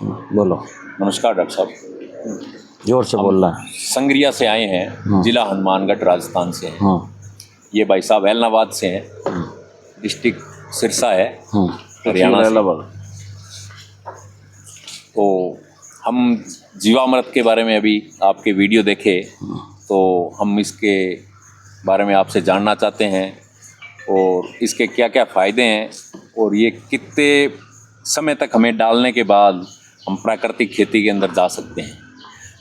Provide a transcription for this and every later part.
बोलो। नमस्कार डॉक्टर साहब। जोर से बोलना। संग्रिया से आए हैं, जिला हनुमानगढ़ राजस्थान से हैं। हाँ ये भाई साहब एलनाबाद से हैं, डिस्ट्रिक्ट सिरसा है, हरियाणा से। तो हम जीवामृत के बारे में अभी आपके वीडियो देखे, तो हम इसके बारे में आपसे जानना चाहते हैं और इसके क्या क्या फ़ायदे हैं और ये कितने समय तक हमें डालने के बाद हम प्राकृतिक खेती के अंदर जा सकते हैं।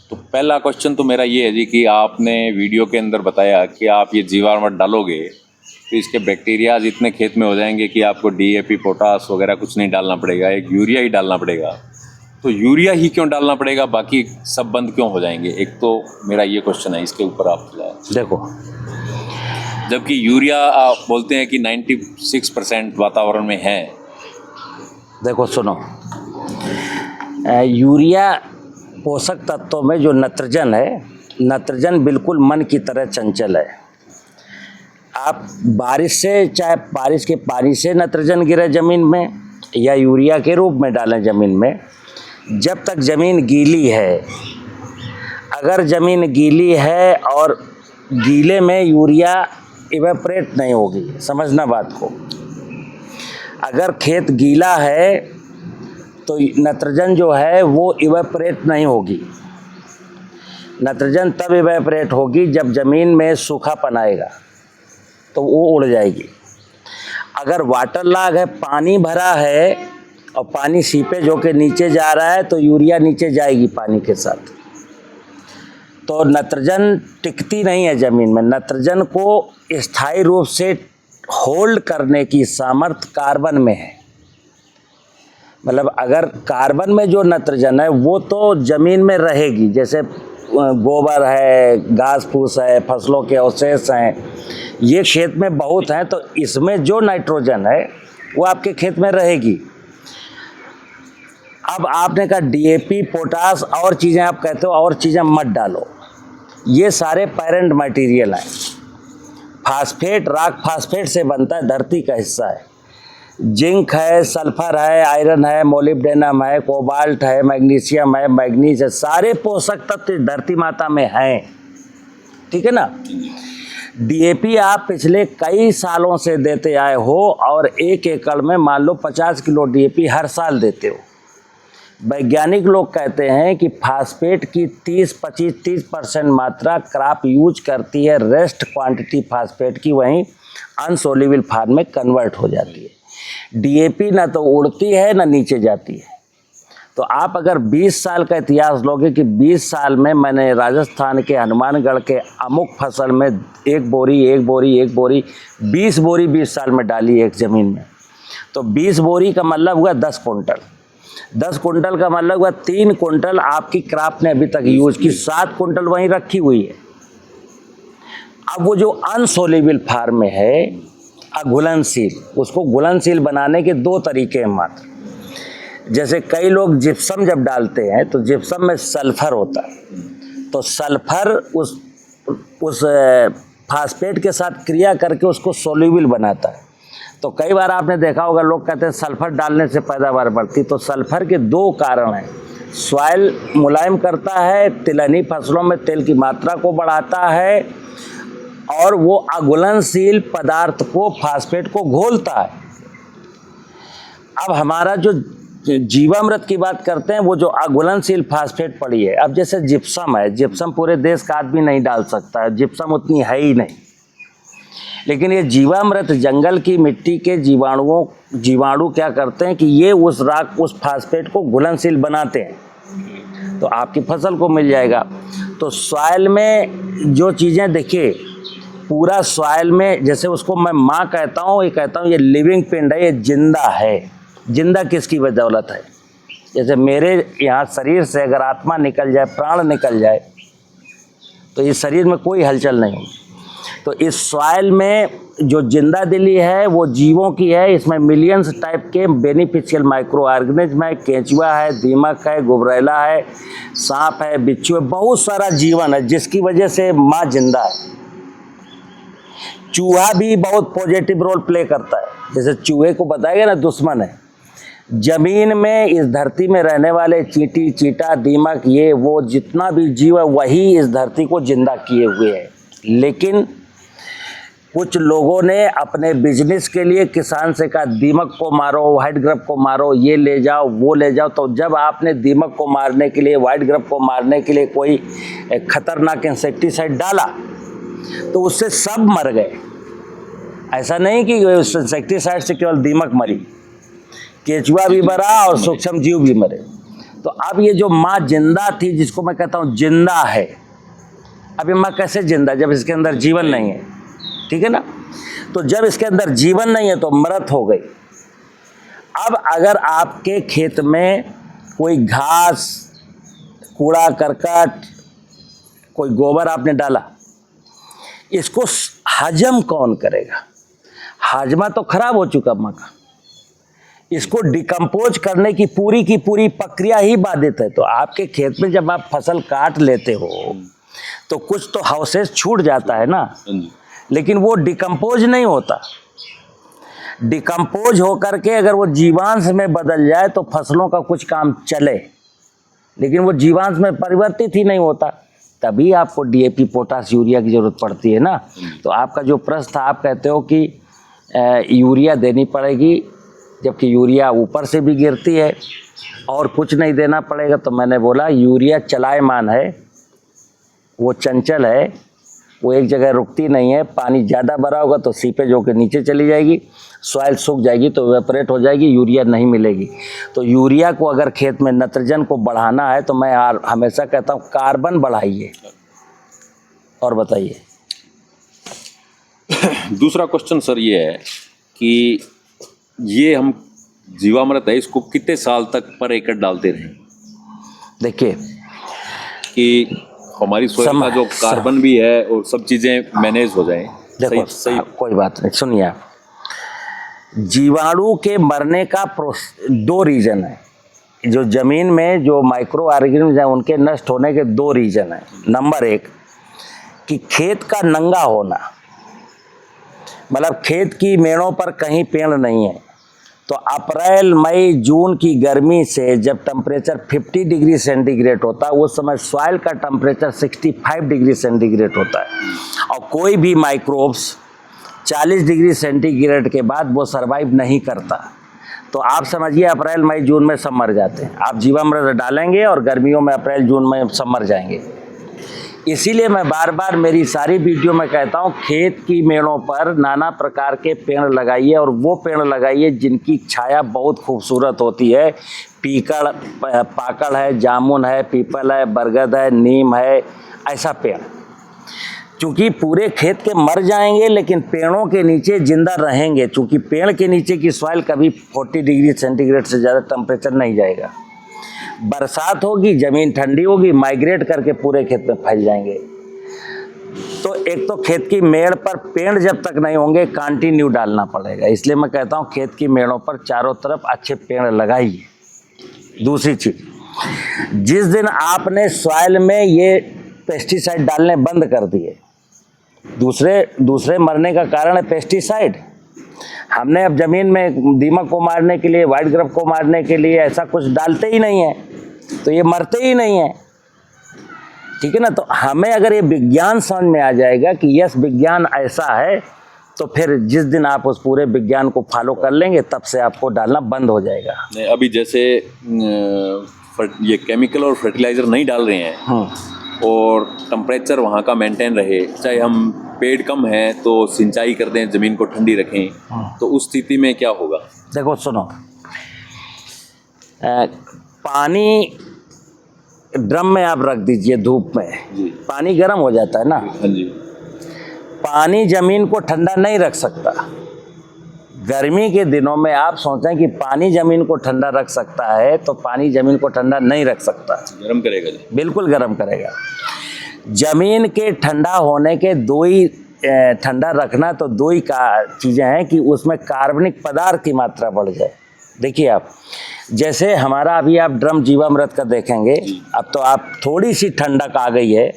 तो पहला क्वेश्चन तो मेरा ये है जी कि आपने वीडियो के अंदर बताया कि आप ये जीवामृत डालोगे तो इसके बैक्टीरियाज इतने खेत में हो जाएंगे कि आपको डीएपी, पोटास वगैरह कुछ नहीं डालना पड़ेगा, एक यूरिया ही डालना पड़ेगा। तो यूरिया ही क्यों डालना पड़ेगा, बाकी सब बंद क्यों हो जाएंगे? एक तो मेरा ये क्वेश्चन है, इसके ऊपर आप देखो, जबकि यूरिया आप बोलते हैं कि 96% वातावरण में है। देखो सुनो, यूरिया पोषक तत्वों में जो नत्रजन है, नत्रजन बिल्कुल मन की तरह चंचल है। आप बारिश से, चाहे बारिश के पानी से नत्रजन गिरे ज़मीन में या यूरिया के रूप में डालें ज़मीन में, जब तक ज़मीन गीली है, अगर ज़मीन गीली है और गीले में यूरिया इवेपोरेट नहीं होगी, समझना बात को। अगर खेत गीला है तो नत्रजन जो है वो इवेपोरेट नहीं होगी। नत्रजन तब इवेपोरेट होगी जब ज़मीन में सूखापन आएगा तो वो उड़ जाएगी। अगर वाटर लॉग है, पानी भरा है और पानी सीपेज होकर नीचे जा रहा है तो यूरिया नीचे जाएगी पानी के साथ, तो नत्रजन टिकती नहीं है ज़मीन में। नत्रजन को स्थायी रूप से होल्ड करने की सामर्थ्य कार्बन में है। मतलब अगर कार्बन में जो नत्रजन है वो तो ज़मीन में रहेगी, जैसे गोबर है, घास फूस है, फसलों के अवशेष हैं, ये खेत में बहुत हैं, तो इसमें जो नाइट्रोजन है वो आपके खेत में रहेगी। अब आपने कहा डीएपी, पोटास और चीज़ें आप कहते हो और चीज़ें मत डालो, ये सारे पैरेंट मटेरियल हैं। फास्फेट रॉक फास्फेट से बनता है, धरती का हिस्सा है। जिंक है, सल्फर है, आयरन है, मोलिब्डेनम है, कोबाल्ट है, मैग्नीशियम है, मैग्नीज है, सारे पोषक तत्व धरती माता में हैं, ठीक है ना। डीएपी आप पिछले कई सालों से देते आए हो और 1 एकड़ में मान लो 50 किलो डीएपी हर साल देते हो। वैज्ञानिक लोग कहते हैं कि फास्फेट की 30% मात्रा क्रॉप यूज करती है, रेस्ट क्वांटिटी फास्फेट की वहीं अनसोल्यूबल फॉर्म में कन्वर्ट हो जाती है। डीएपी ना तो उड़ती है ना नीचे जाती है। तो आप अगर 20 साल का इतिहास लोगे कि 20 साल में मैंने राजस्थान के हनुमानगढ़ के अमुक फसल में 1 बोरी 20 बोरी 20 साल में डाली एक ज़मीन में, तो 20 बोरी का मतलब हुआ 10 कुंटल। 10 कुंटल का मतलब हुआ 3 कुंटल आपकी क्रॉप ने अभी तक यूज की, 7 कुंटल वहीं रखी हुई है। अब वो जो अनसोल्यूबल फॉर्म में है, अघुलनशील, उसको घुलनशील बनाने के 2 तरीके हैं मात्र। जैसे कई लोग जिप्सम जब डालते हैं तो जिप्सम में सल्फर होता है, तो सल्फर उस फास्फेट के साथ क्रिया करके उसको सोल्यूबल बनाता है। तो कई बार आपने देखा होगा लोग कहते हैं सल्फर डालने से पैदावार बढ़ती, तो सल्फर के 2 कारण हैं। सॉइल मुलायम करता है, तिलहनी फसलों में तेल की मात्रा को बढ़ाता है, और वो अघुलनशील पदार्थ को, फास्फेट को घोलता है। अब हमारा जो जीवामृत की बात करते हैं, वो जो अघुलनशील फास्फेट पड़ी है। अब जैसे जिप्सम है, जिप्सम पूरे देश का आदमी नहीं डाल सकता है, जिप्सम उतनी है ही नहीं, लेकिन ये जीवामृत जंगल की मिट्टी के जीवाणु क्या करते हैं कि ये उस फास्फेट को घुलनशील बनाते हैं, तो आपकी फसल को मिल जाएगा। तो सॉइल में जो चीज़ें देखिए, पूरा सॉइल में, जैसे उसको मैं माँ कहता हूँ, ये लिविंग पिंड है, ये जिंदा है। जिंदा किसकी बदौलत है? जैसे मेरे यहाँ शरीर से अगर आत्मा निकल जाए, प्राण निकल जाए, तो इस शरीर में कोई हलचल नहीं होगी। तो इस सॉइल में जो जिंदा दिली है वो जीवों की है। इसमें मिलियंस टाइप के बेनिफिशियल माइक्रो ऑर्गेनिज्म है, केंचुआ है, दीमक है, गुबरैला है, सांप है, बिच्छू है, बहुत सारा जीवन है जिसकी वजह से माँ जिंदा है। चूहा भी बहुत पॉजिटिव रोल प्ले करता है। जैसे चूहे को बताएगा ना दुश्मन है, जमीन में इस धरती में रहने वाले चींटी, चींटा, दीमक, ये वो जितना भी जीव है वही इस धरती को जिंदा किए हुए है। लेकिन कुछ लोगों ने अपने बिजनेस के लिए किसान से कहा दीमक को मारो, व्हाइट ग्रब को मारो, ये ले जाओ, वो ले जाओ। तो जब आपने दीमक को मारने के लिए, व्हाइट ग्रब को मारने के लिए कोई खतरनाक इंसेक्टिसाइड डाला तो उससे सब मर गए। ऐसा नहीं कि उस इंसेक्टिसाइड से केवल दीमक मरी, केचुआ भी मरा और सूक्ष्म जीव भी मरे। तो अब ये जो माँ जिंदा थी, जिसको मैं कहता हूँ जिंदा है, अब ये माँ कैसे जिंदा, जब इसके अंदर जीवन नहीं है, ठीक है ना। तो जब इसके अंदर जीवन नहीं है तो मृत हो गई। अब अगर आपके खेत में कोई घास, कूड़ा करकट, कोई गोबर आपने डाला, इसको हजम कौन करेगा? हाजमा तो खराब हो चुका माँ का, इसको डिकम्पोज करने की पूरी प्रक्रिया ही बाधित है। तो आपके खेत में जब आप फसल काट लेते हो तो कुछ तो हाउसेस छूट जाता है ना, लेकिन वो डिकम्पोज नहीं होता। डिकम्पोज होकर के अगर वो जीवांश में बदल जाए तो फसलों का कुछ काम चले, लेकिन वो जीवांश में परिवर्तित ही नहीं होता। तभी आपको डीएपी, पोटास, यूरिया की ज़रूरत पड़ती है ना। तो आपका जो प्रश्न था, आप कहते हो कि यूरिया देनी पड़ेगी, जबकि यूरिया ऊपर से भी गिरती है और कुछ नहीं देना पड़ेगा। तो मैंने बोला यूरिया चलायमान है, वो चंचल है, वो एक जगह रुकती नहीं है। पानी ज़्यादा भरा होगा तो सीपेज होकर नीचे चली जाएगी, सॉइल सूख जाएगी तो वेपरेट हो जाएगी, यूरिया नहीं मिलेगी। तो यूरिया को अगर खेत में नाइट्रोजन को बढ़ाना है तो मैं हमेशा कहता हूँ कार्बन बढ़ाइए। और बताइए। दूसरा क्वेश्चन सर ये है कि ये हम जीवामृत है, इसको कितने साल तक पर एकड़ डालते रहें? देखिए कि हमारी सोयल का जो कार्बन भी है और सब चीज़ें मैनेज हो जाएं। देखो सही कोई बात नहीं, सुनिए आप, जीवाणु के मरने का दो रीज़न है। जो ज़मीन में जो माइक्रो ऑर्गेनिज्म है उनके नष्ट होने के दो रीज़न है। नंबर एक कि खेत का नंगा होना, मतलब खेत की मेड़ों पर कहीं पेड़ नहीं है। तो अप्रैल, मई, जून की गर्मी से जब टेम्परेचर 50 डिग्री सेंटीग्रेड होता है, उस समय सॉइल का टेम्परेचर 65 डिग्री सेंटीग्रेड होता है। और कोई भी माइक्रोब्स 40 डिग्री सेंटीग्रेड के बाद वो सर्वाइव नहीं करता। तो आप समझिए अप्रैल, मई, जून में सब मर जाते हैं। आप जीवामृत डालेंगे और गर्मियों में अप्रैल, जून में सब मर जाएंगे। इसीलिए मैं बार बार मेरी सारी वीडियो में कहता हूँ खेत की मेड़ों पर नाना प्रकार के पेड़ लगाइए, और वो पेड़ लगाइए जिनकी छाया बहुत खूबसूरत होती है। पीकड़, पाकड़ है, जामुन है, पीपल है, बरगद है, नीम है, ऐसा पेड़। चूँकि पूरे खेत के मर जाएंगे लेकिन पेड़ों के नीचे जिंदा रहेंगे, चूँकि पेड़ के नीचे की सॉइल कभी 40 डिग्री सेंटीग्रेड से ज़्यादा टेम्परेचर नहीं जाएगा। बरसात होगी, ज़मीन ठंडी होगी, माइग्रेट करके पूरे खेत में फैल जाएंगे। तो एक तो खेत की मेड़ पर पेड़ जब तक नहीं होंगे कंटिन्यू डालना पड़ेगा। इसलिए मैं कहता हूँ खेत की मेड़ों पर चारों तरफ अच्छे पेड़ लगाइए। दूसरी चीज़, जिस दिन आपने सॉइल में ये पेस्टिसाइड डालने बंद कर दिए, दूसरे मरने का कारण है पेस्टिसाइड। हमने अब ज़मीन में दीमक को मारने के लिए, व्हाइट ग्रब को मारने के लिए ऐसा कुछ डालते ही नहीं है, तो ये मरते ही नहीं है, ठीक है ना। तो हमें अगर ये विज्ञान समझ में आ जाएगा कि यस विज्ञान ऐसा है, तो फिर जिस दिन आप उस पूरे विज्ञान को फॉलो कर लेंगे तब से आपको डालना बंद हो जाएगा। नहीं, अभी जैसे ये केमिकल और फर्टिलाइज़र नहीं डाल रहे हैं और टेम्परेचर वहाँ का मेंटेन रहे, चाहे हम पेड़ कम है तो सिंचाई कर दें, ज़मीन को ठंडी रखें, तो उस स्थिति में क्या होगा? देखो सुनो, पानी ड्रम में आप रख दीजिए धूप में, पानी गर्म हो जाता है ना। हाँ जी। पानी ज़मीन को ठंडा नहीं रख सकता। गर्मी के दिनों में आप सोचें कि पानी ज़मीन को ठंडा रख सकता है, तो पानी ज़मीन को ठंडा नहीं रख सकता। गर्म करेगा जी? बिल्कुल गर्म करेगा। ज़मीन के ठंडा होने के दो ही, ठंडा रखना तो दो ही चीज़ें हैं कि उसमें कार्बनिक पदार्थ की मात्रा बढ़ जाए। देखिए आप, जैसे हमारा अभी आप ड्रम जीवामृत का देखेंगे, अब तो आप थोड़ी सी ठंडक आ गई है,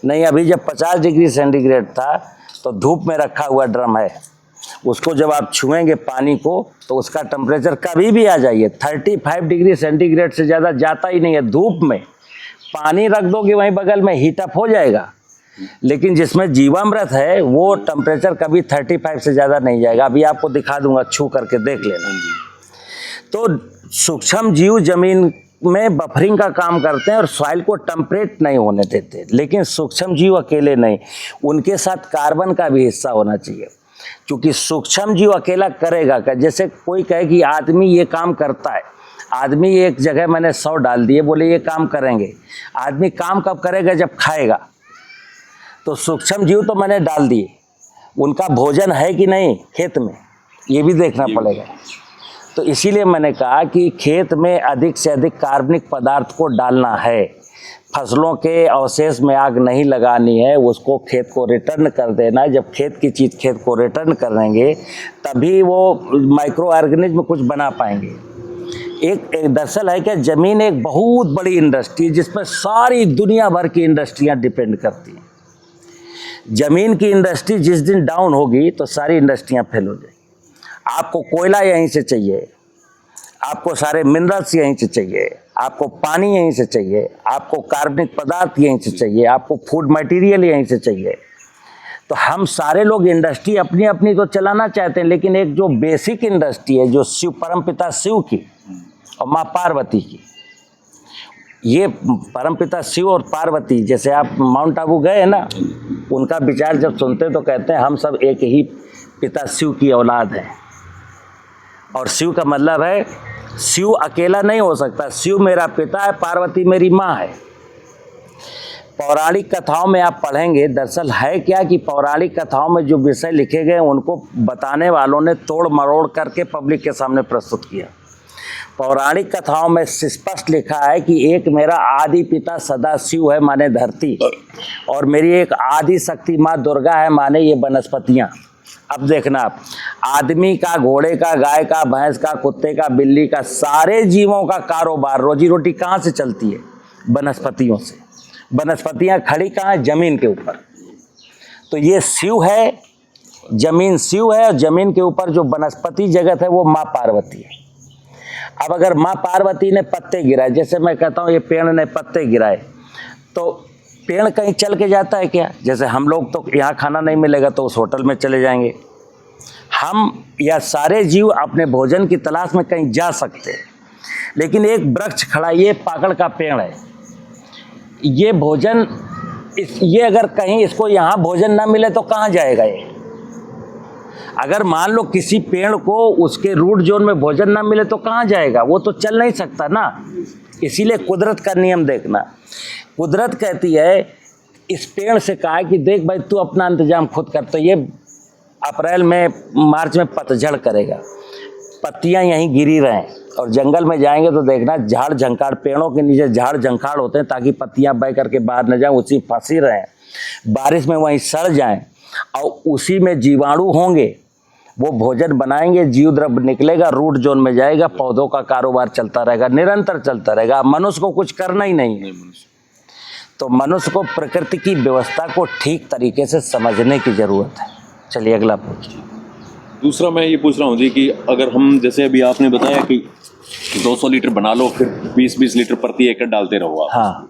नहीं अभी जब 50 डिग्री सेंटीग्रेड था तो धूप में रखा हुआ ड्रम है, उसको जब आप छुएंगे पानी को तो उसका टेम्परेचर कभी भी आ जाइए 35 डिग्री सेंटीग्रेड से ज़्यादा जाता ही नहीं है। धूप में पानी रख दोगे वहीं बगल में हीट अप हो जाएगा, लेकिन जिसमें जीवामृत है वो टेम्परेचर कभी 35 से ज़्यादा नहीं जाएगा। अभी आपको दिखा दूंगा, छू करके देख लेना। तो सूक्ष्म जीव जमीन में बफरिंग का काम करते हैं और सॉइल को टेम्परेट नहीं होने देते, लेकिन सूक्ष्म जीव अकेले नहीं, उनके साथ कार्बन का भी हिस्सा होना चाहिए। क्योंकि सूक्ष्म जीव अकेला करेगा क्या? जैसे कोई कहे कि आदमी ये काम करता है, आदमी एक जगह मैंने 100 डाल दिए, बोले ये काम करेंगे। आदमी काम कब करेगा? जब खाएगा। तो सूक्ष्म जीव तो मैंने डाल दिए, उनका भोजन है कि नहीं खेत में, ये भी देखना पड़ेगा। तो इसीलिए मैंने कहा कि खेत में अधिक से अधिक कार्बनिक पदार्थ को डालना है। फसलों के अवशेष में आग नहीं लगानी है, उसको खेत को रिटर्न कर देना है। जब खेत की चीज़ खेत को रिटर्न करेंगे तभी वो माइक्रो ऑर्गेनिज्म कुछ बना पाएंगे। एक दरअसल है कि ज़मीन एक बहुत बड़ी इंडस्ट्री है जिस पर सारी दुनिया भर की इंडस्ट्रियां डिपेंड करती हैं। ज़मीन की इंडस्ट्री जिस दिन डाउन होगी तो सारी इंडस्ट्रियां फेल हो जाएगी। आपको कोयला यहीं से चाहिए, आपको सारे मिनरल्स यहीं से चाहिए, आपको पानी यहीं से चाहिए, आपको कार्बनिक पदार्थ यहीं से चाहिए, आपको फूड मटेरियल यहीं से चाहिए। तो हम सारे लोग इंडस्ट्री अपनी अपनी तो चलाना चाहते हैं, लेकिन एक जो बेसिक इंडस्ट्री है जो शिव परमपिता शिव की और माँ पार्वती की, ये परमपिता शिव और पार्वती, जैसे आप माउंट आबू गए ना, उनका विचार जब सुनते तो कहते हैं हम सब एक ही पिता शिव की औलाद हैं। और शिव का मतलब है शिव अकेला नहीं हो सकता, शिव मेरा पिता है, पार्वती मेरी माँ है। पौराणिक कथाओं में आप पढ़ेंगे, दरअसल है क्या कि पौराणिक कथाओं में जो विषय लिखे गए उनको बताने वालों ने तोड़ मरोड़ करके पब्लिक के सामने प्रस्तुत किया। पौराणिक कथाओं में स्पष्ट लिखा है कि एक मेरा आदि पिता सदा शिव है, माने धरती, और मेरी एक आदि शक्ति माँ दुर्गा है, माने ये वनस्पतियाँ। अब देखना आप, आदमी का, घोड़े का, गाय का, भैंस का, कुत्ते का, बिल्ली का, सारे जीवों का कारोबार, रोजी रोटी कहाँ से चलती है? वनस्पतियों से। वनस्पतियाँ खड़ी कहाँ है? जमीन के ऊपर। तो ये शिव है, जमीन शिव है, और जमीन के ऊपर जो वनस्पति जगत है वो माँ पार्वती है। अब अगर माँ पार्वती ने पत्ते गिराए, जैसे मैं कहता हूँ ये पेड़ ने पत्ते गिराए, तो पेड़ कहीं चल के जाता है क्या? जैसे हम लोग तो यहाँ खाना नहीं मिलेगा तो उस होटल में चले जाएंगे। हम या सारे जीव अपने भोजन की तलाश में कहीं जा सकते हैं, लेकिन एक वृक्ष खड़ा, ये पाकड़ का पेड़ है, ये भोजन ये अगर कहीं इसको यहाँ भोजन ना मिले तो कहाँ जाएगा ये? अगर मान लो किसी पेड़ को उसके रूट जोन में भोजन ना मिले तो कहाँ जाएगा? वो तो चल नहीं सकता ना। इसीलिए कुदरत का नियम देखना। कुदरत कहती है, इस पेड़ से कहा कि देख भाई तू अपना इंतजाम खुद कर। तो ये अप्रैल में मार्च में पतझड़ करेगा, पत्तियां यहीं गिरी रहें, और जंगल में जाएंगे तो देखना झाड़ झंकाड़, पेड़ों के नीचे झाड़ झंकाड़ होते हैं ताकि पत्तियां बह करके बाहर न जाएं, उसी फंसी रहें, बारिश में वहीं सड़ जाएं, और उसी में जीवाणु होंगे, वो भोजन बनाएंगे, जीव द्रव्य निकलेगा, रूट जोन में जाएगा, पौधों का कारोबार चलता रहेगा, निरंतर चलता रहेगा। मनुष्य को कुछ करना ही नहीं। तो मनुष्य को प्रकृति की व्यवस्था को ठीक तरीके से समझने की जरूरत है। चलिए अगला पूछिए। दूसरा मैं ये पूछ रहा हूँ जी कि अगर हम, जैसे अभी आपने बताया कि 200 लीटर बना लो, फिर 20-20 लीटर प्रति एकड़ डालते रहो आप, हाँ,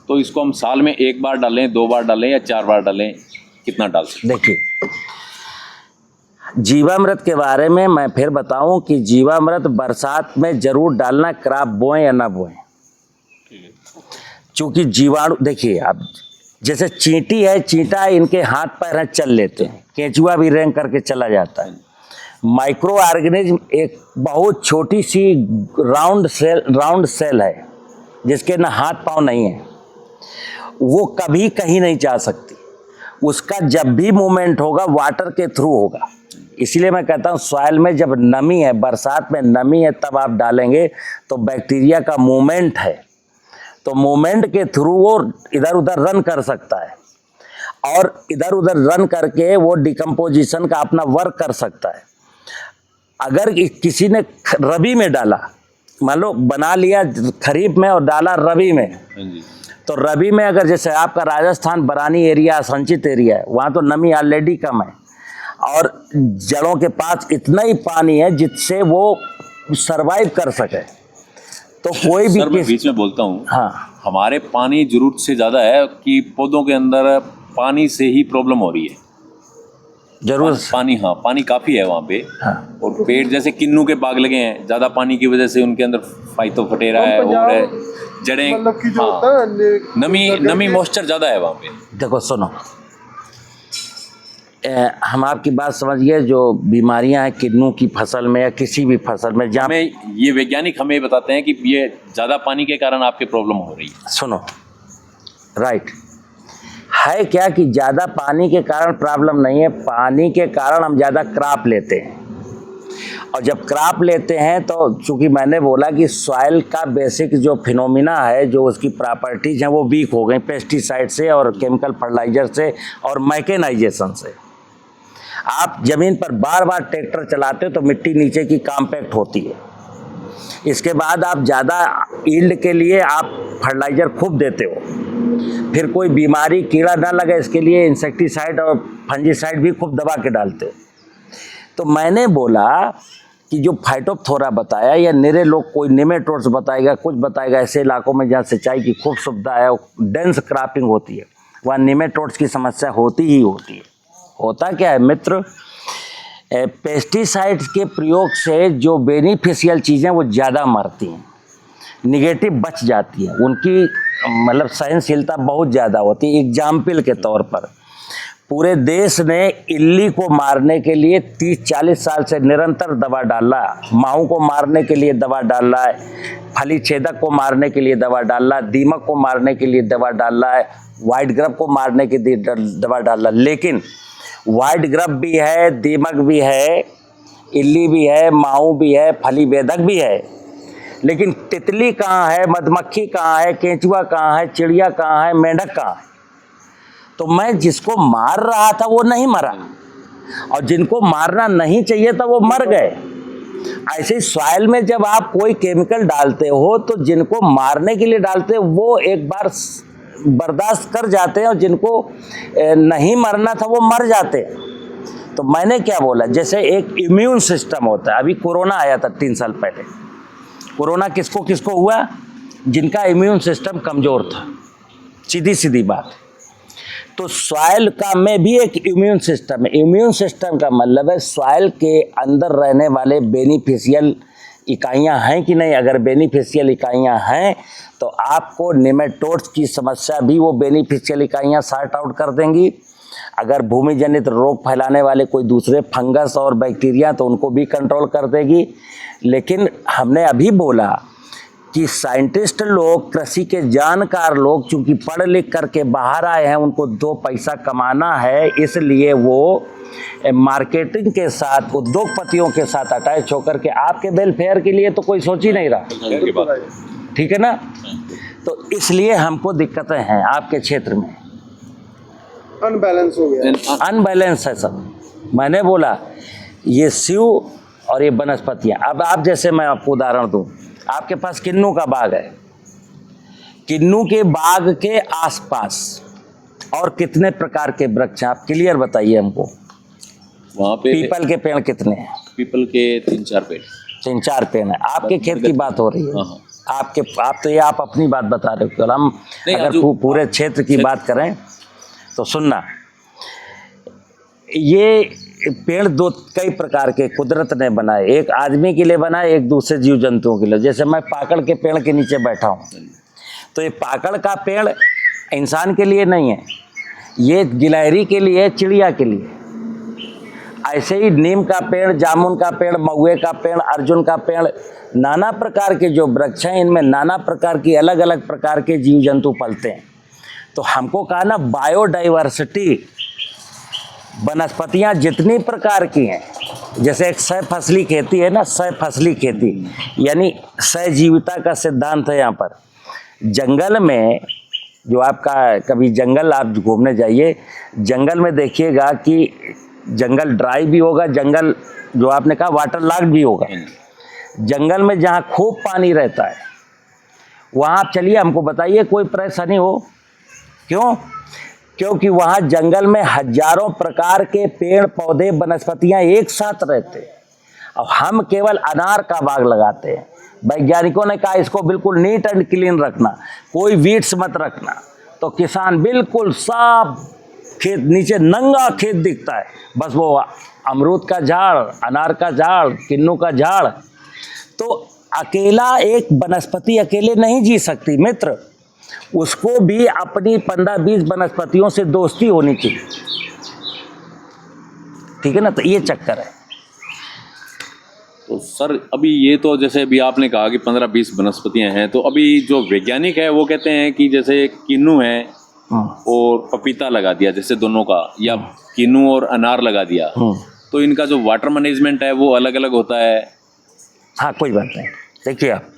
तो इसको हम साल में एक बार डालें, 2 बार डालें या 4 बार डालें, कितना डाल सकते? देखिए जीवामृत के बारे में मैं फिर बताऊं कि जीवामृत बरसात में जरूर डालना, क्रॉप बोएं या ना बोएं। चूँकि जीवाणु, देखिए आप जैसे चींटी है, चींटा है, इनके हाथ पैर हैं, चल लेते हैं, केंचुआ भी रेंग करके चला जाता है। माइक्रो ऑर्गेनिज्म एक बहुत छोटी सी राउंड सेल है जिसके ना हाथ पाँव नहीं है, वो कभी कहीं नहीं जा सकती। उसका जब भी मूवमेंट होगा वाटर के थ्रू होगा। इसीलिए मैं कहता हूँ सॉइल में जब नमी है, बरसात में नमी है, तब आप डालेंगे तो बैक्टीरिया का मूवमेंट है, तो मूवमेंट के थ्रू वो इधर उधर रन कर सकता है, और इधर उधर रन करके वो डिकम्पोजिशन का अपना वर्क कर सकता है। अगर किसी ने रबी में डाला, मान लो बना लिया खरीफ में और डाला रबी में, तो रबी में अगर जैसे आपका राजस्थान बरानी एरिया, संचित एरिया है, वहाँ तो नमी ऑलरेडी कम है, और जड़ों के पास इतना ही पानी है जिससे वो सरवाइव कर सके। तो कोई भी सर मैं बीच में बोलता हूँ, हाँ हमारे पानी जरूरत से ज़्यादा है कि पौधों के अंदर पानी से ही प्रॉब्लम हो रही है। जरूर पानी, हाँ पानी काफ़ी है वहाँ पे। हाँ। और पेड़ जैसे किन्नू के बाग लगे हैं, ज़्यादा पानी की वजह से उनके अंदर फाइटोफथेरा है और जड़ें, मतलब कि जो हाँ, होता है नमी मॉइस्चर ज़्यादा है वहाँ पे। देखो सुनो, हम आपकी बात समझ गए। जो बीमारियां हैं किन्नू की फसल में या किसी भी फसल में जहाँ हमें ये वैज्ञानिक हमें बताते हैं कि ये ज़्यादा पानी के कारण आपके प्रॉब्लम हो रही है। सुनो, राइट है क्या कि ज़्यादा पानी के कारण प्रॉब्लम नहीं है, पानी के कारण हम ज़्यादा क्रॉप लेते हैं। और जब क्रॉप लेते हैं तो चूंकि मैंने बोला कि सॉइल का बेसिक जो फिनोमिना है, जो उसकी प्रॉपर्टीज हैं वो वीक हो गई पेस्टिसाइड से और केमिकल फर्टिलाइजर से और मैकेनाइजेशन से। आप ज़मीन पर बार बार ट्रैक्टर चलाते हो तो मिट्टी नीचे की कॉम्पैक्ट होती है। इसके बाद आप ज़्यादा ईल्ड के लिए आप फर्टिलाइज़र खूब देते हो, फिर कोई बीमारी कीड़ा ना लगे इसके लिए इंसेक्टिसाइड और फंजीसाइड भी खूब दबा के डालते हो। तो मैंने बोला कि जो फाइटोप्थोरा बताया या निरे लोग कोई निमेटोड्स बताएगा, कुछ बताएगा, ऐसे इलाकों में जहाँ सिंचाई की खूब सुविधा है, डेंस क्रॉपिंग होती है, वहाँ निमेटोड्स की समस्या होती ही होती है। होता क्या है मित्र, पेस्टिसाइड्स के प्रयोग से जो बेनिफिशियल चीज़ें वो ज़्यादा मरती हैं, निगेटिव बच जाती हैं, उनकी मतलब सहनशीलता बहुत ज़्यादा होती है। एग्जाम्पल के तौर पर पूरे देश ने इल्ली को मारने के लिए 30-40 साल से निरंतर दवा डाला, माहू को मारने के लिए दवा डाला है, फली छेदक को मारने के लिए दवा डाला, दीमक को मारने के लिए दवा डाला है, वाइट ग्रब को मारने के लिए दवा डाला। लेकिन वाइट ग्रब भी है, दीमक भी है, इल्ली भी है, माहू भी है, फली बेधक भी है, लेकिन तितली कहाँ है, मधुमक्खी कहाँ है, केंचुआ कहाँ है, चिड़िया कहाँ है, मेंढक कहाँ है? तो मैं जिसको मार रहा था वो नहीं मरा और जिनको मारना नहीं चाहिए था वो मर गए। ऐसे ही सॉइल में जब आप कोई केमिकल डालते हो तो जिनको मारने के लिए डालते हो वो एक बार बर्दाश्त कर जाते हैं और जिनको नहीं मरना था वो मर जाते हैं। तो मैंने क्या बोला, जैसे एक इम्यून सिस्टम होता है, अभी कोरोना आया था 3 साल पहले। कोरोना किसको किसको हुआ? जिनका इम्यून सिस्टम कमज़ोर था, सीधी सीधी बात। तो सॉइल का में भी एक इम्यून सिस्टम है। इम्यून सिस्टम का मतलब है सॉइल के अंदर रहने वाले बेनिफिशियल इकाइयां हैं कि नहीं। अगर बेनिफिशियल इकाइयां हैं तो आपको निमेटोड्स की समस्या भी वो बेनिफिशियल इकाइयां सॉर्ट आउट कर देंगी। अगर भूमि जनित रोग फैलाने वाले कोई दूसरे फंगस और बैक्टीरिया तो उनको भी कंट्रोल कर देगी। लेकिन हमने अभी बोला कि साइंटिस्ट लोग, कृषि के जानकार लोग चूंकि पढ़ लिख करके बाहर आए हैं, उनको 2 पैसा कमाना है, इसलिए वो मार्केटिंग के साथ, उद्योगपतियों के साथ अटैच होकर के आपके वेलफेयर के लिए तो कोई सोच ही नहीं रहा। ठीक है ना? तो इसलिए हमको दिक्कतें हैं आपके क्षेत्र में, अनबैलेंस हो गया, अनबैलेंस है सब। मैंने बोला ये शिव और ये वनस्पतियाँ। अब आप जैसे मैं आपको उदाहरण दूँ, आपके पास किन्नू का बाग है, किन्नू के बाग के आसपास और कितने प्रकार के वृक्ष हैं? आप क्लियर बताइए हमको। वहाँ पे पीपल के पेड़ कितने हैं? पीपल के 3-4 पेड़, 3-4 पेड़ हैं। आपके खेत की बात हो रही है। हाँ। आप अपनी बात बता रहे हो। हम अगर पूरे क्षेत्र की बात करें तो सुनना, ये पेड़ कई प्रकार के कुदरत ने बनाए। एक आदमी के लिए बनाए, एक दूसरे जीव जंतुओं के लिए। जैसे मैं पाकड़ के पेड़ के नीचे बैठा हूँ, तो ये पाकड़ का पेड़ इंसान के लिए नहीं है, ये गिलहरी के लिए, चिड़िया के लिए। ऐसे ही नीम का पेड़, जामुन का पेड़, महुए का पेड़, अर्जुन का पेड़, नाना प्रकार के जो वृक्ष हैं, इनमें नाना प्रकार की अलग अलग प्रकार के जीव जंतु पलते हैं। तो हमको कहा ना, बायोडाइवर्सिटी, वनस्पतियाँ जितनी प्रकार की हैं, जैसे एक 100 फसली खेती है ना, 100 फसली खेती यानी सहजीविता का सिद्धांत है। यहाँ पर जंगल में जो आपका, कभी जंगल आप घूमने जाइए, जंगल में देखिएगा कि जंगल ड्राई भी होगा, जंगल जो आपने कहा वाटर लॉक्ड भी होगा। जंगल में जहाँ खूब पानी रहता है वहाँ आप चलिए, हमको बताइए कोई परेशानी हो। क्यों? क्योंकि वहाँ जंगल में हजारों प्रकार के पेड़ पौधे वनस्पतियाँ एक साथ रहते हैं। अब हम केवल अनार का बाग लगाते हैं। वैज्ञानिकों ने कहा इसको बिल्कुल नीट एंड क्लीन रखना, कोई वीड्स मत रखना, तो किसान बिल्कुल साफ खेत, नीचे नंगा खेत दिखता है, बस वो अमरूद का झाड़, अनार का झाड़, किन्नू का झाड़। तो अकेला एक वनस्पति अकेले नहीं जी सकती मित्र, उसको भी अपनी 15-20 वनस्पतियों से दोस्ती होनी चाहिए, ठीक है ना। तो ये चक्कर है। तो सर अभी ये तो जैसे अभी आपने कहा कि 15-20 वनस्पतियां हैं, तो अभी जो वैज्ञानिक है वो कहते हैं कि जैसे किन्नू है और पपीता लगा दिया जैसे दोनों का, या किन्नू और अनार लगा दिया, तो इनका जो वाटर मैनेजमेंट है वो अलग अलग होता है। हाँ कोई बात नहीं। देखिए आप,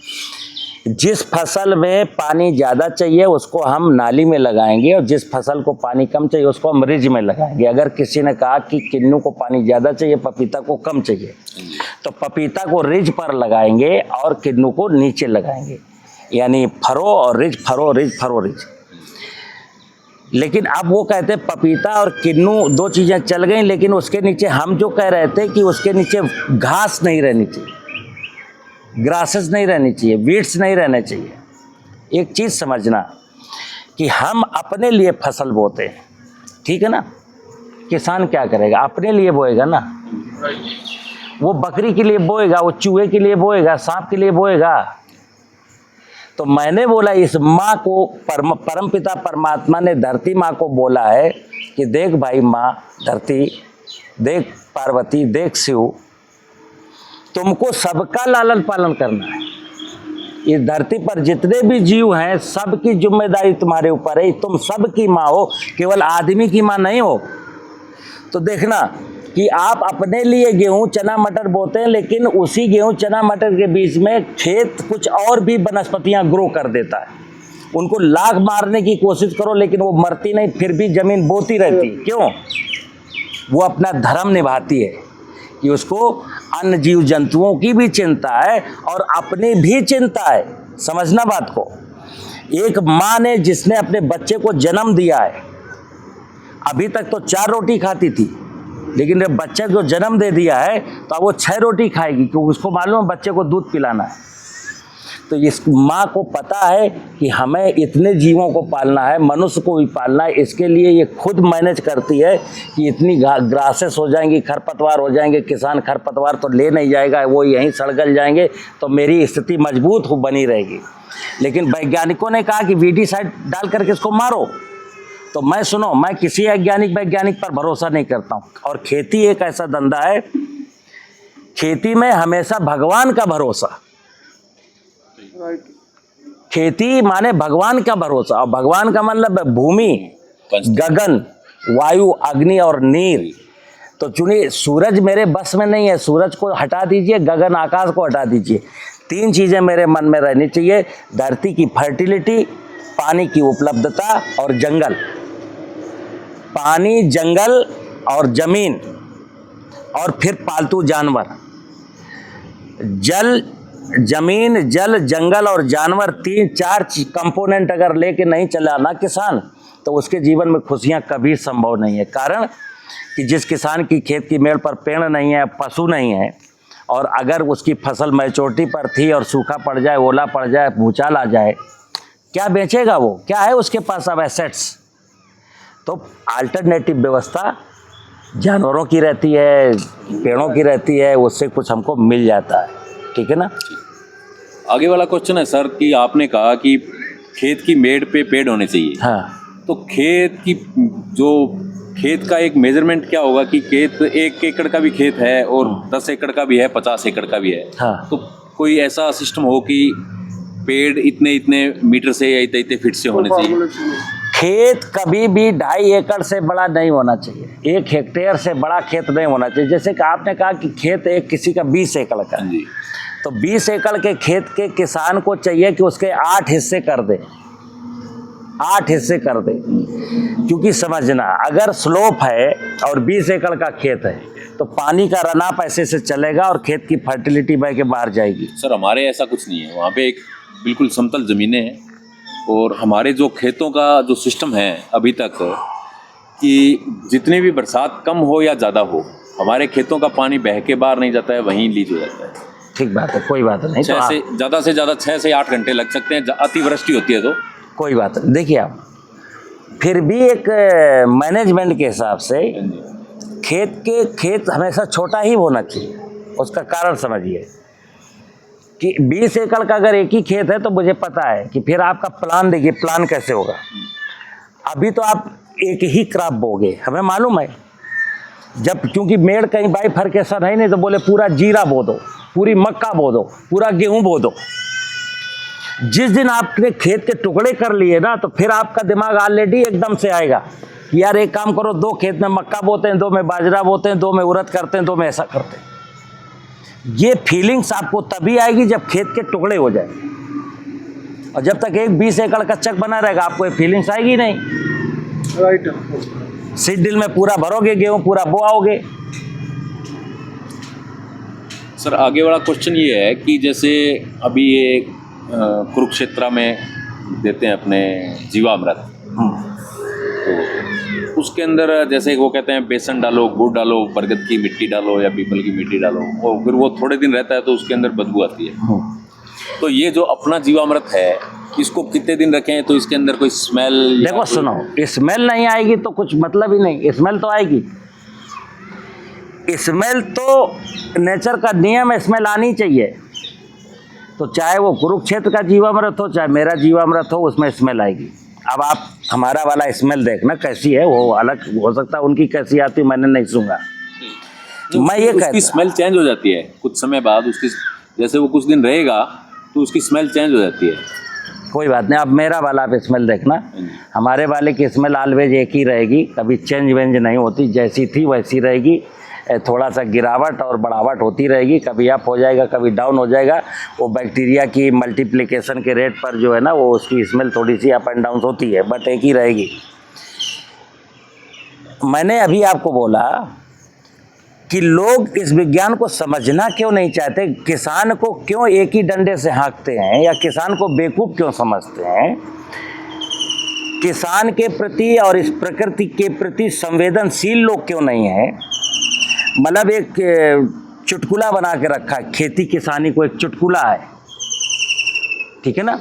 जिस फसल में पानी ज़्यादा चाहिए उसको हम नाली में लगाएंगे, और जिस फसल को पानी कम चाहिए उसको हम रिज में लगाएंगे। अगर किसी ने कहा कि किन्नू को पानी ज़्यादा चाहिए, पपीता को कम चाहिए, तो पपीता को रिज पर लगाएंगे और किन्नू को नीचे लगाएंगे, यानी फरो और ridge, furrow ridge, furrow ridge. लेकिन अब वो कहते हैं पपीता और किन्नू दो चीज़ें चल गई, लेकिन उसके नीचे हम जो कह रहे थे कि उसके नीचे घास नहीं रहनी चाहिए, ग्रासेस नहीं रहनी चाहिए, वीड्स नहीं रहने चाहिए। एक चीज़ समझना कि हम अपने लिए फसल बोते हैं, ठीक है ना। किसान क्या करेगा, अपने लिए बोएगा ना, वो बकरी के लिए बोएगा, वो चूहे के लिए बोएगा, सांप के लिए बोएगा। तो मैंने बोला इस माँ को परमपिता परमात्मा ने धरती माँ को बोला है कि देख भाई माँ धरती, देख पार्वती, देख शिव, तुमको सबका लालन पालन करना है। इस धरती पर जितने भी जीव हैं सबकी जिम्मेदारी तुम्हारे ऊपर है, तुम सबकी माँ हो, केवल आदमी की माँ नहीं हो। तो देखना कि आप अपने लिए गेहूं चना मटर बोते हैं, लेकिन उसी गेहूं चना मटर के बीच में खेत कुछ और भी वनस्पतियां ग्रो कर देता है। उनको लाख मारने की कोशिश करो लेकिन वो मरती नहीं, फिर भी जमीन बोती रहती। क्यों? वो अपना धर्म निभाती है कि उसको अन्य जीव जंतुओं की भी चिंता है और अपनी भी चिंता है। समझना बात को। एक माँ ने जिसने अपने बच्चे को जन्म दिया है, अभी तक तो 4 रोटी खाती थी, लेकिन जब बच्चे को जन्म दे दिया है तो अब वो 6 रोटी खाएगी, क्योंकि उसको मालूम है बच्चे को दूध पिलाना है। तो इस माँ को पता है कि हमें इतने जीवों को पालना है, मनुष्य को भी पालना है, इसके लिए ये खुद मैनेज करती है कि इतनी ग्रासेस हो जाएंगी, खरपतवार हो जाएंगे। किसान खरपतवार तो ले नहीं जाएगा, वो यहीं सड़गल जाएंगे, तो मेरी स्थिति मजबूत हो बनी रहेगी। लेकिन वैज्ञानिकों ने कहा कि वीडीसाइड डाल करके इसको मारो, तो मैं सुनो, मैं किसी वैज्ञानिक पर भरोसा नहीं करता हूँ। और खेती एक ऐसा धंधा है, खेती में हमेशा भगवान का भरोसा। खेती माने भगवान का भरोसा, और भगवान का मतलब भूमि, गगन, वायु, अग्नि और नीर। तो चुनिए, सूरज मेरे बस में नहीं है, सूरज को हटा दीजिए, गगन आकाश को हटा दीजिए। 3 चीजें मेरे मन में रहनी चाहिए, धरती की फर्टिलिटी, पानी की उपलब्धता और जंगल। पानी, जंगल और जमीन, और फिर पालतू जानवर। जल, जमीन, जल, जंगल और जानवर, 3-4 कंपोनेंट अगर लेके नहीं चला ना किसान, तो उसके जीवन में खुशियां कभी संभव नहीं है। कारण कि जिस किसान की खेत की मेड़ पर पेड़ नहीं है, पशु नहीं है, और अगर उसकी फसल मैच्योरिटी पर थी और सूखा पड़ जाए, ओला पड़ जाए, भूचाल आ जाए, क्या बेचेगा वो? क्या है उसके पास अब एसेट्स? तो अल्टरनेटिव व्यवस्था जानवरों की रहती है, पेड़ों की रहती है, उससे कुछ हमको मिल जाता है, ठीक है ना। आगे वाला क्वेश्चन है सर कि आपने कहा कि खेत की मेड़ पे पेड़ होने चाहिए। हाँ, तो खेत का एक मेजरमेंट क्या होगा कि खेत 1 एकड़ का भी खेत है और 10 एकड़ का भी है, 50 एकड़ का भी है। हाँ। तो कोई ऐसा सिस्टम हो कि पेड़ इतने मीटर से या इतने फीट से होने चाहिए। खेत कभी भी 2.5 एकड़ से बड़ा नहीं होना चाहिए, 1 हेक्टेयर से बड़ा खेत नहीं होना चाहिए। जैसे कि आपने कहा कि खेत एक किसी का 20 एकड़ का है, तो 20 एकड़ के खेत के किसान को चाहिए कि उसके 8 हिस्से कर दे, 8 हिस्से कर दे। क्योंकि समझना, अगर स्लोप है और 20 एकड़ का खेत है तो पानी का रनाप ऐसे से चलेगा और खेत की फर्टिलिटी बह के बाहर जाएगी। सर हमारे ऐसा कुछ नहीं है, वहाँ पे एक बिल्कुल समतल ज़मीनें हैं, और हमारे जो खेतों का जो सिस्टम है अभी तक, कि जितनी भी बरसात कम हो या ज़्यादा हो, हमारे खेतों का पानी बह के बाहर नहीं जाता है, वहीं लीज हो जाता है। ठीक बात है, कोई बात नहीं। तो ज़्यादा से ज़्यादा 6 से 8 घंटे लग सकते हैं, अतिवृष्टि होती है तो। कोई बात नहीं। देखिए आप, फिर भी एक मैनेजमेंट के हिसाब से खेत हमेशा छोटा ही होना चाहिए। उसका कारण समझिए कि 20 एकड़ का अगर एक ही खेत है तो मुझे पता है कि फिर आपका प्लान देखिए, प्लान कैसे होगा। अभी तो आप एक ही क्रॉप बोगे, हमें मालूम है। जब क्योंकि मेड़ कहीं बाइफरकेशन है नहीं, तो बोले पूरा जीरा बो दो, पूरी मक्का बो दो, पूरा गेहूं बो दो। जिस दिन आपने खेत के टुकड़े कर लिए ना, तो फिर आपका दिमाग ऑलरेडी एकदम से आएगा कि यार एक काम करो, 2 खेत में मक्का बोते हैं, 2 में बाजरा बोते हैं, 2 में उड़द करते हैं, 2 में ऐसा करते हैं। ये फीलिंग्स आपको तभी आएगी जब खेत के टुकड़े हो जाए। और जब तक एक 20 एकड़ का चक बना रहेगा, आपको ये फीलिंग्स आएगी नहीं। राइट। सीड ड्रिल में पूरा भरोगे गेहूं, पूरा बोआओगे। सर आगे वाला क्वेश्चन ये है कि जैसे अभी ये कुरुक्षेत्र में देते हैं अपने जीवामृत, तो उसके अंदर जैसे वो कहते हैं बेसन डालो, गुड़ डालो, बरगद की मिट्टी डालो या पीपल की मिट्टी डालो, और फिर वो थोड़े दिन रहता है तो उसके अंदर बदबू आती है। तो ये जो अपना जीवामृत है, इसको कितने दिन रखें तो इसके अंदर कोई स्मेल? देखो सुनो, स्मेल नहीं आएगी तो कुछ मतलब ही नहीं। स्मेल तो आएगी, स्मेल तो नेचर का नियम है, स्मेल आनी चाहिए। तो चाहे वो कुरुक्षेत्र का जीवामृत हो, चाहे मेरा जीवामृत हो, उसमें स्मेल आएगी। अब आप हमारा वाला स्मेल देखना कैसी है, वो अलग हो सकता है, उनकी कैसी आती मैंने नहीं सुना। मैं ये कहता, उसकी स्मेल चेंज हो जाती है कुछ समय बाद, उसकी जैसे वो कुछ दिन रहेगा तो उसकी स्मेल चेंज हो जाती है। कोई बात नहीं, अब मेरा वाला आप स्मेल देखना, हमारे वाले की स्मेल ऑलवेज एक ही रहेगी, कभी चेंज वेंज नहीं होती, जैसी थी वैसी रहेगी। थोड़ा सा गिरावट और बढ़ावट होती रहेगी, कभी अप हो जाएगा, कभी डाउन हो जाएगा। वो बैक्टीरिया की मल्टीप्लिकेशन के रेट पर जो है ना, वो उसकी स्मेल थोड़ी सी अप एंड डाउन होती है, बट एक ही रहेगी। मैंने अभी आपको बोला कि लोग इस विज्ञान को समझना क्यों नहीं चाहते, किसान को क्यों एक ही डंडे से हाँकते हैं, या किसान को बेवकूफ़ क्यों समझते हैं। किसान के प्रति और इस प्रकृति के प्रति संवेदनशील लोग क्यों नहीं हैं। मतलब एक चुटकुला बना के रखा है, खेती किसानी को एक चुटकुला है, ठीक है ना,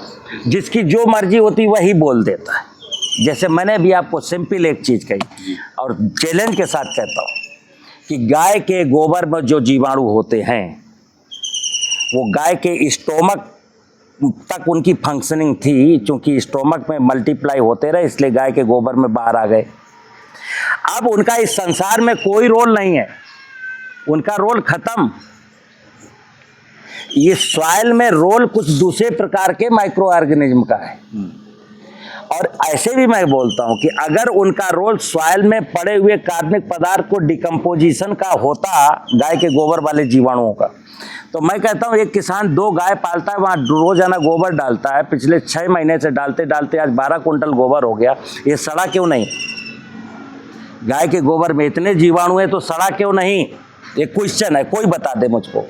जिसकी जो मर्जी होती वही बोल देता है। जैसे मैंने भी आपको सिंपल एक चीज़ कही और चैलेंज के साथ कहता हूँ कि गाय के गोबर में जो जीवाणु होते हैं, वो गाय के स्टोमक तक उनकी फंक्शनिंग थी, क्योंकि स्टोमक में मल्टीप्लाई होते रहे, इसलिए गाय के गोबर में बाहर आ गए। अब उनका इस संसार में कोई रोल नहीं है, उनका रोल खत्म। ये सॉइल में रोल कुछ दूसरे प्रकार के माइक्रो ऑर्गेनिज्म का है। और ऐसे भी मैं बोलता हूं कि अगर उनका रोल सॉइल में पड़े हुए कार्बनिक पदार्थ को डिकम्पोजिशन का होता, गाय के गोबर वाले जीवाणुओं का, तो मैं कहता हूं एक किसान 2 गाय पालता है, वहां रोजाना गोबर डालता है, पिछले 6 महीने से डालते डालते आज 12 कुंटल गोबर हो गया। ये सड़ा क्यों नहीं? गाय के गोबर में इतने जीवाणु है तो सड़ा क्यों नहीं? एक क्वेश्चन है, कोई बता दे मुझको।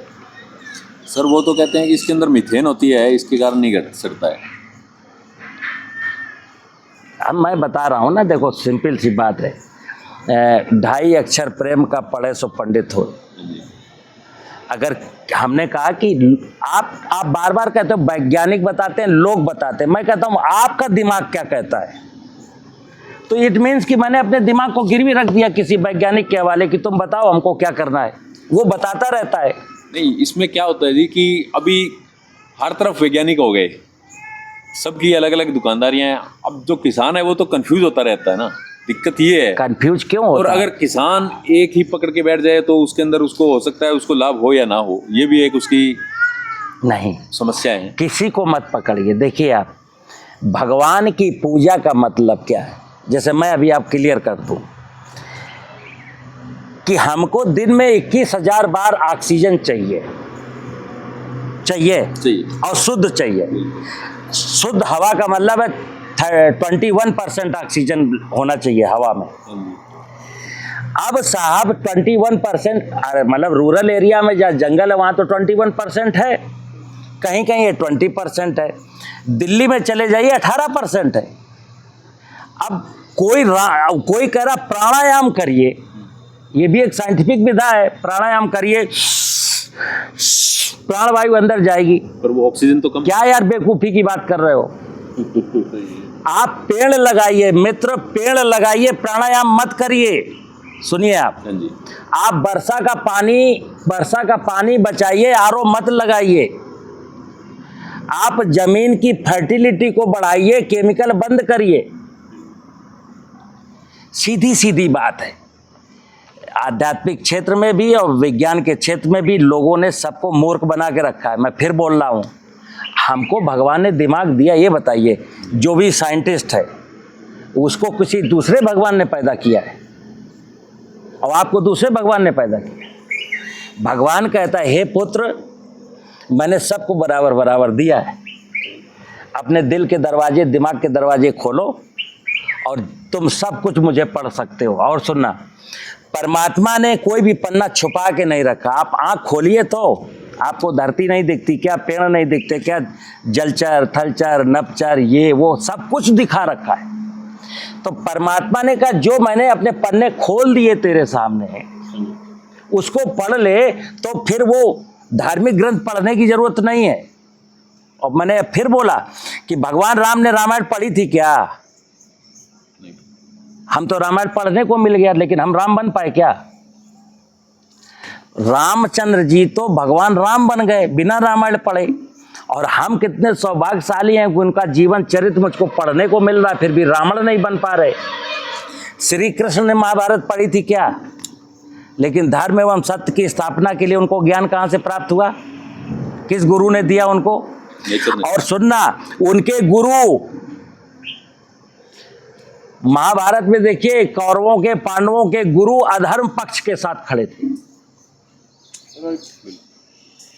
सर वो तो कहते हैं कि इसके अंदर मीथेन होती है, इसके कारण नहीं घट सकता है। अब मैं बता रहा हूँ ना, देखो सिंपल सी बात है, 2.5 अक्षर प्रेम का पढ़े सो पंडित हो। अगर हमने कहा कि आप बार बार कहते हो वैज्ञानिक बताते हैं, लोग बताते हैं, मैं कहता हूँ आपका दिमाग क्या कहता है, तो इट मीन्स कि मैंने अपने दिमाग को गिरवी रख दिया किसी वैज्ञानिक के हवाले कि तुम बताओ हमको क्या करना है, वो बताता रहता है। नहीं, इसमें क्या होता है जी कि अभी हर तरफ वैज्ञानिक हो गए, सबकी अलग अलग दुकानदारियां हैं। अब जो किसान है वो तो कंफ्यूज होता रहता है ना, दिक्कत ये है। कंफ्यूज क्यों होता और है? अगर किसान एक ही पकड़ के बैठ जाए तो उसके अंदर उसको हो सकता है उसको लाभ हो या ना हो, ये भी एक उसकी नहीं समस्या है। किसी को मत पकड़िए। देखिए आप, भगवान की पूजा का मतलब क्या है, जैसे मैं अभी आप क्लियर कर दूं कि हमको दिन में 21,000 बार ऑक्सीजन चाहिए और शुद्ध चाहिए। शुद्ध हवा का मतलब है 21% ऑक्सीजन होना चाहिए हवा में। अब साहब 21% मतलब रूरल एरिया में जहाँ जंगल है वहाँ तो 21% है, कहीं कहीं ये 20% है, दिल्ली में चले जाइए 18% है। अब कोई कह रहा प्राणायाम करिए, ये भी एक साइंटिफिक विधा है, प्राणायाम करिए, प्राणवायु अंदर जाएगी। पर वो ऑक्सीजन तो कम। क्या यार बेवकूफी की बात कर रहे हो? आप पेड़ लगाइए मित्र, पेड़ लगाइए, प्राणायाम मत करिए। सुनिए आप, हाँ जी। आप वर्षा का पानी बचाइए, आरओ मत लगाइए। आप जमीन की फर्टिलिटी को बढ़ाइए, केमिकल बंद करिए। सीधी सीधी बात है। आध्यात्मिक क्षेत्र में भी और विज्ञान के क्षेत्र में भी लोगों ने सबको मूर्ख बना के रखा है। मैं फिर बोल रहा हूँ, हमको भगवान ने दिमाग दिया, ये बताइए, जो भी साइंटिस्ट है उसको किसी दूसरे भगवान ने पैदा किया है और आपको दूसरे भगवान ने पैदा किया। भगवान कहता है, हे पुत्र, मैंने सबको बराबर बराबर दिया है, अपने दिल के दरवाजे, दिमाग के दरवाजे खोलो और तुम सब कुछ मुझे पढ़ सकते हो। और सुनना, परमात्मा ने कोई भी पन्ना छुपा के नहीं रखा। आप आँख खोलिए तो आपको धरती नहीं दिखती क्या? पेड़ नहीं दिखते क्या? जलचर, थलचर, नभचर, ये वो सब कुछ दिखा रखा है। तो परमात्मा ने कहा, जो मैंने अपने पन्ने खोल दिए तेरे सामने, उसको पढ़ ले, तो फिर वो धार्मिक ग्रंथ पढ़ने की जरूरत नहीं है। और मैंने फिर बोला कि भगवान राम ने रामायण पढ़ी थी क्या? हम तो रामायण पढ़ने को मिल गया, लेकिन हम राम बन पाए क्या? रामचंद्र जी तो भगवान राम बन गए बिना रामायण पढ़े। और हम कितने सौभाग्यशाली हैं कि उनका जीवन चरित्र मुझको पढ़ने को मिल रहा है, फिर भी रावण नहीं बन पा रहे। श्री कृष्ण ने महाभारत पढ़ी थी क्या? लेकिन धर्म एवं सत्य की स्थापना के लिए उनको ज्ञान कहाँ से प्राप्त हुआ? किस गुरु ने दिया उनको? और सुनना, उनके गुरु महाभारत में देखिए, कौरवों के, पांडवों के गुरु अधर्म पक्ष के साथ खड़े थे।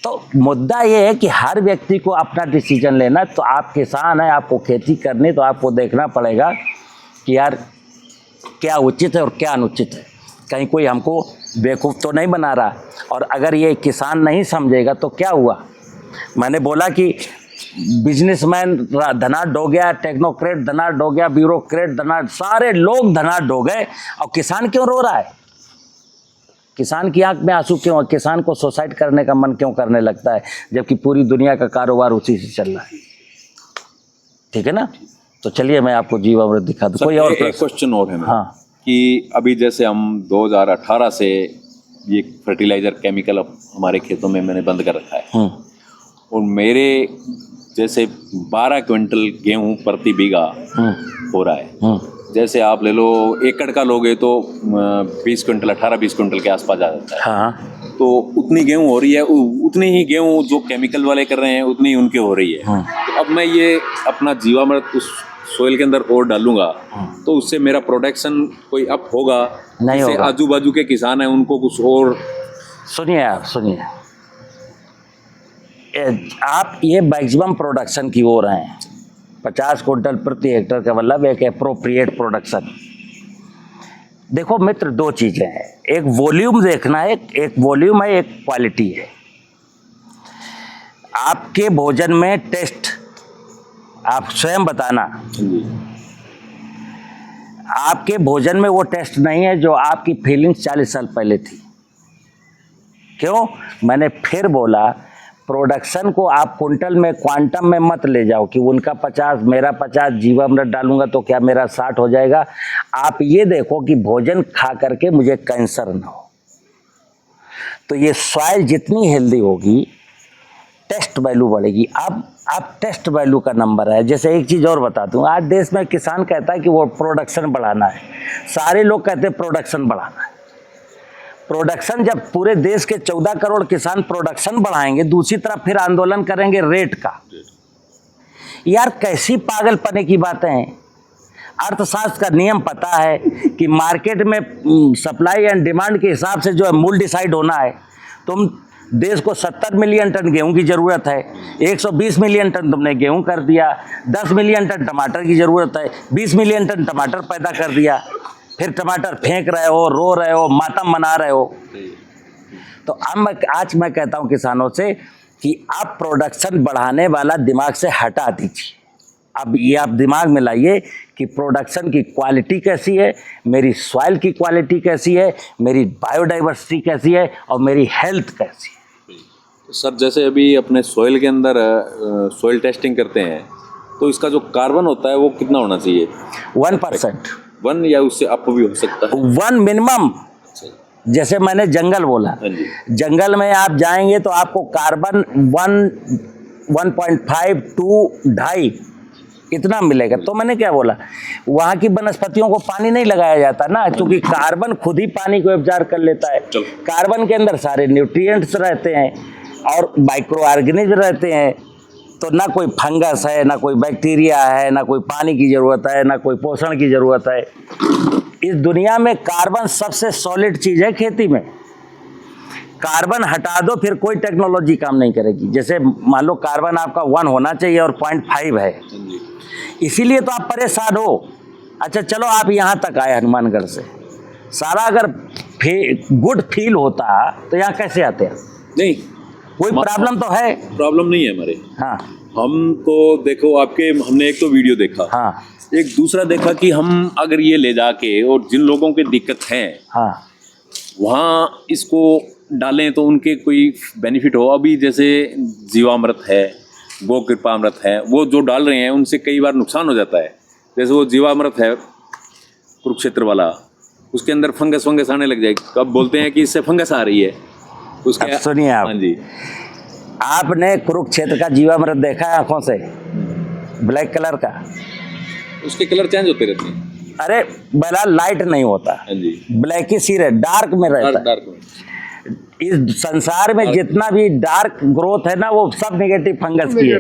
तो मुद्दा यह है कि हर व्यक्ति को अपना डिसीजन लेना। तो आप किसान हैं, आपको खेती करनी, तो आपको देखना पड़ेगा कि यार क्या उचित है और क्या अनुचित है। कहीं कोई हमको बेवकूफ़ तो नहीं बना रहा। और अगर ये किसान नहीं समझेगा तो क्या हुआ? मैंने बोला कि बिजनेसमैन धनाढ्य हो गया, टेक्नोक्रेट धनाढ्य हो गया, ब्यूरोक्रेट धनाढ्य, सारे लोग धनाढ्य हो गए, और किसान क्यों रो रहा है? किसान की आंख में आंसू क्यों? किसान को सुसाइड करने का मन क्यों करने लगता है, जबकि पूरी दुनिया का कारोबार उसी से चल रहा है? ठीक है ना? तो चलिए मैं आपको जीवामृत दिखा दूं। कोई और एक क्वेश्चन और है मेरा, हाँ, कि अभी जैसे हम 2018 से ये फर्टिलाइजर केमिकल अब हमारे खेतों में मैंने बंद कर रखा है, और मेरे जैसे 12 क्विंटल गेहूं प्रति बीघा हो रहा है। जैसे आप ले लो, एकड़ का लोगे तो 20 क्विंटल, 18-20 क्विंटल के आसपास आ जाता है। हाँ, तो उतनी गेहूं हो रही है, उतनी ही गेहूं जो केमिकल वाले कर रहे हैं उतनी उनके हो रही है। तो अब मैं ये अपना जीवामृत उस सोइल के अंदर और डालूंगा, तो उससे मेरा प्रोडक्शन कोई अप होगा? नहीं होगा। आजू बाजू के किसान हैं उनको कुछ और। सुनिए आप ये मैक्सिमम प्रोडक्शन की ओर हैं। 50 क्विंटल प्रति हेक्टर का मतलब एक एप्रोप्रिएट प्रोडक्शन। देखो मित्र, दो चीज़ें हैं, एक वॉल्यूम देखना है, एक वॉल्यूम है, एक क्वालिटी है। आपके भोजन में टेस्ट आप स्वयं बताना, आपके भोजन में वो टेस्ट नहीं है जो आपकी फीलिंग्स 40 साल पहले थी। क्यों? मैंने फिर बोला, प्रोडक्शन को आप कुंटल में, क्वांटम में मत ले जाओ कि उनका 50 मेरा 50, जीवामृत डालूंगा तो क्या मेरा 60 हो जाएगा। आप ये देखो कि भोजन खा करके मुझे कैंसर ना हो। तो ये सॉइल जितनी हेल्दी होगी, टेस्ट वैल्यू बढ़ेगी। अब टेस्ट वैल्यू का नंबर है। जैसे एक चीज़ और बता दूं, आज देश में किसान कहता है कि वो प्रोडक्शन बढ़ाना है, सारे लोग कहते हैं प्रोडक्शन बढ़ाना है। प्रोडक्शन, जब पूरे देश के 14 करोड़ किसान प्रोडक्शन बढ़ाएंगे, दूसरी तरफ फिर आंदोलन करेंगे रेट का। यार कैसी पागलपने की बातें हैं। अर्थशास्त्र का नियम पता है कि मार्केट में सप्लाई एंड डिमांड के हिसाब से जो है मूल्य डिसाइड होना है। तुम देश को 70 मिलियन टन गेहूं की ज़रूरत है, 120 मिलियन टन तुमने गेहूं कर दिया। 10 मिलियन टन टमाटर की ज़रूरत है, 20 मिलियन टन टमाटर पैदा कर दिया। फिर टमाटर फेंक रहे हो, रो रहे हो, मातम मना रहे हो। तो अब आज मैं कहता हूं किसानों से कि आप प्रोडक्शन बढ़ाने वाला दिमाग से हटा दीजिए। अब ये आप दिमाग में लाइए कि प्रोडक्शन की क्वालिटी कैसी है, मेरी सॉइल की क्वालिटी कैसी है, मेरी बायोडाइवर्सिटी कैसी है और मेरी हेल्थ कैसी है। तो सर जैसे अभी अपने सॉइल के अंदर सॉइल टेस्टिंग करते हैं तो इसका जो कार्बन होता है वो कितना होना चाहिए? 1%। 1 या उससे अप भी हो सकता है? 1 मिनिमम। जैसे मैंने जंगल बोला, हाँ जी। जंगल में आप जाएंगे तो आपको कार्बन 1.5 टू 2.5 इतना मिलेगा। तो मैंने क्या बोला, वहाँ की वनस्पतियों को पानी नहीं लगाया जाता ना, क्योंकि कार्बन खुद ही पानी को एब्जॉर्ब कर लेता है। कार्बन के अंदर सारे न्यूट्रिएंट्स रहते हैं और माइक्रो ऑर्गेनिज्म रहते हैं। तो ना कोई फंगस है, ना कोई बैक्टीरिया है, ना कोई पानी की ज़रूरत है, ना कोई पोषण की ज़रूरत है। इस दुनिया में कार्बन सबसे सॉलिड चीज़ है खेती में। कार्बन हटा दो फिर कोई टेक्नोलॉजी काम नहीं करेगी। जैसे मान लो कार्बन आपका 1 होना चाहिए और 0.5 है, इसीलिए तो आप परेशान हो। अच्छा चलो आप यहाँ तक आए हनुमानगढ़ से, सारा अगर गुड फील होता तो यहाँ कैसे आते हैं? नहीं, कोई प्रॉब्लम तो है? प्रॉब्लम नहीं है हमारे। हाँ, हम तो देखो आपके, हमने एक तो वीडियो देखा, हाँ, एक दूसरा देखा कि हम अगर ये ले जाके और जिन लोगों के दिक्कत हैं हाँ, वहाँ इसको डालें तो उनके कोई बेनिफिट हो। अभी जैसे जीवामृत है, गो कृपामृत है, वो जो डाल रहे हैं उनसे कई बार नुकसान हो जाता है। जैसे वो जीवामृत है कुरुक्षेत्र वाला, उसके अंदर फंगस आने लग जाएगी। कब बोलते हैं कि इससे फंगस आ रही है उसके। अब सुनिए आप, हाँ जी, आपने कुरुक्षेत्र का जीवामृत देखा है आंखों से? ब्लैक कलर का, उसके कलर चेंज होते रहते हैं। अरे बड़ा लाइट नहीं होता, हाँ जी, ब्लैक ही सिर है, डार्क में रहता है। डार्क में। इस संसार में जितना भी डार्क ग्रोथ है ना, वो सब नेगेटिव फंगस की है।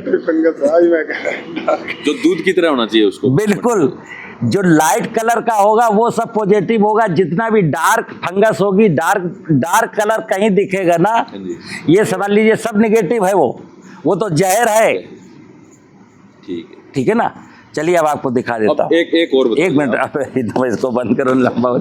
जो दूध की तरह होना चाहिए उसको। बिल्कुल, जो लाइट कलर का होगा वो सब पॉजिटिव होगा। जितना भी डार्क फंगस होगी, डार्क कलर कहीं दिखेगा ना, ये समझ लीजिए सब नेगेटिव है। वो तो जहर है। ठीक है ना। चलिए अब आपको दिखा देता हूँ। एक और एक मिनट, आप इसको बंद करो, लंबा हो